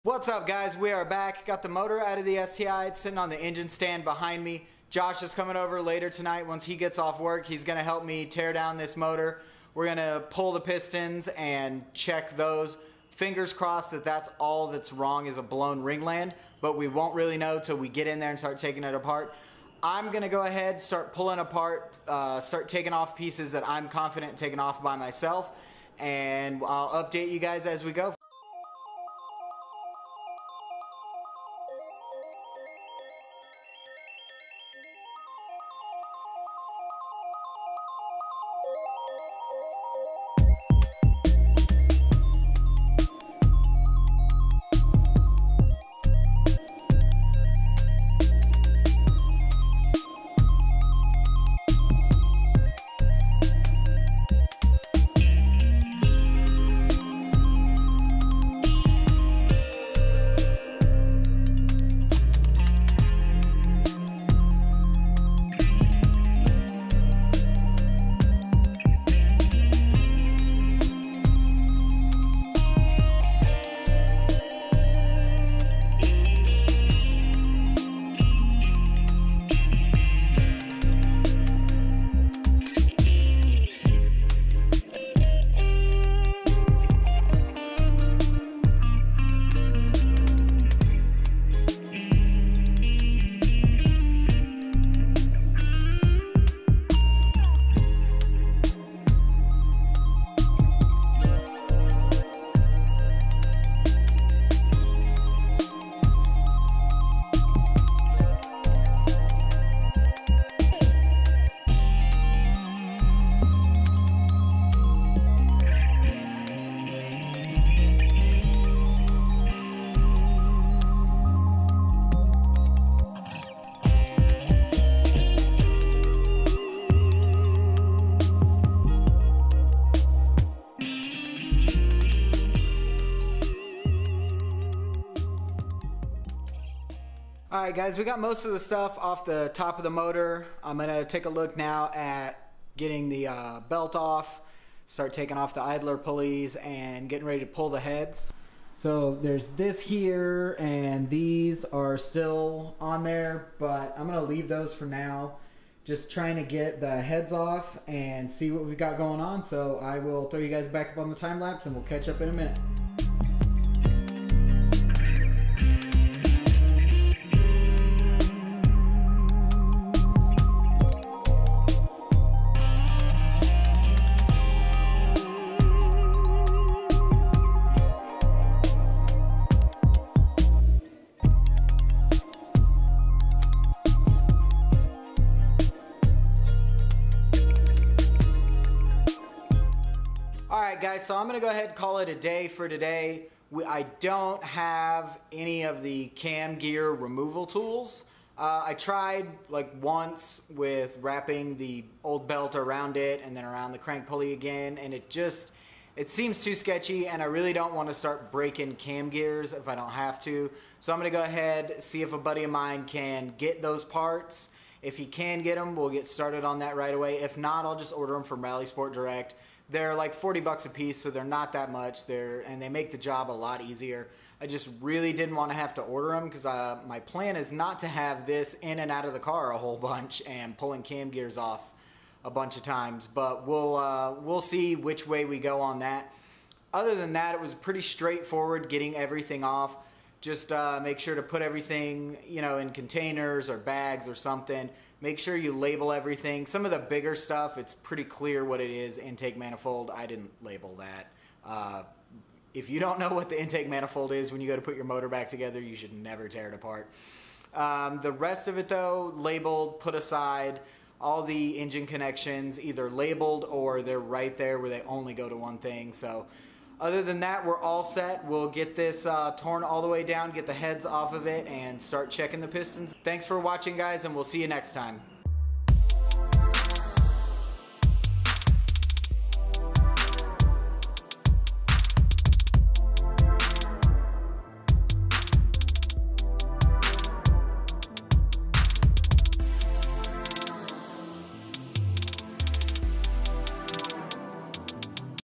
What's up, guys? We are back. Got the motor out of the STi. It's sitting on the engine stand behind me. Josh is coming over later tonight. Once he gets off work, he's going to help me tear down this motor. We're going to pull the pistons and check those. Fingers crossed that that's all that's wrong is a blown ringland, but we won't really know till we get in there and start taking it apart. I'm going to go ahead, start pulling apart, start taking off pieces that I'm confident taking off by myself, and I'll update you guys as we go. Alright guys, we got most of the stuff off the top of the motor. I'm going to take a look now at getting the belt off, start taking off the idler pulleys and getting ready to pull the heads. So there's this here and these are still on there, but I'm going to leave those for now. Just trying to get the heads off and see what we've got going on. So I will throw you guys back up on the time lapse and we'll catch up in a minute. Alright guys, so I'm going to go ahead and call it a day for today. I don't have any of the cam gear removal tools. I tried like once with wrapping the old belt around it and then around the crank pulley again, and it seems too sketchy, and I really don't want to start breaking cam gears if I don't have to. So I'm going to go ahead, see if a buddy of mine can get those parts. If he can get them, we'll get started on that right away. If not, I'll just order them from Rally Sport Direct. They're like 40 bucks a piece, so they're not that much. And they make the job a lot easier. I just really didn't want to have to order them because my plan is not to have this in and out of the car a whole bunch and pulling cam gears off a bunch of times. But we'll see which way we go on that. Other than that, it was pretty straightforward getting everything off. Just make sure to put everything, in containers or bags or something. Make sure you label everything. Some of the bigger stuff, it's pretty clear what it is. Intake manifold, I didn't label that. If you don't know what the intake manifold is when you go to put your motor back together, you should never tear it apart. The rest of it though, labeled, put aside. All the engine connections either labeled or they're right there where they only go to one thing. So other than that, we're all set. We'll get this torn all the way down, get the heads off of it, and start checking the pistons. Thanks for watching, guys, and we'll see you next time.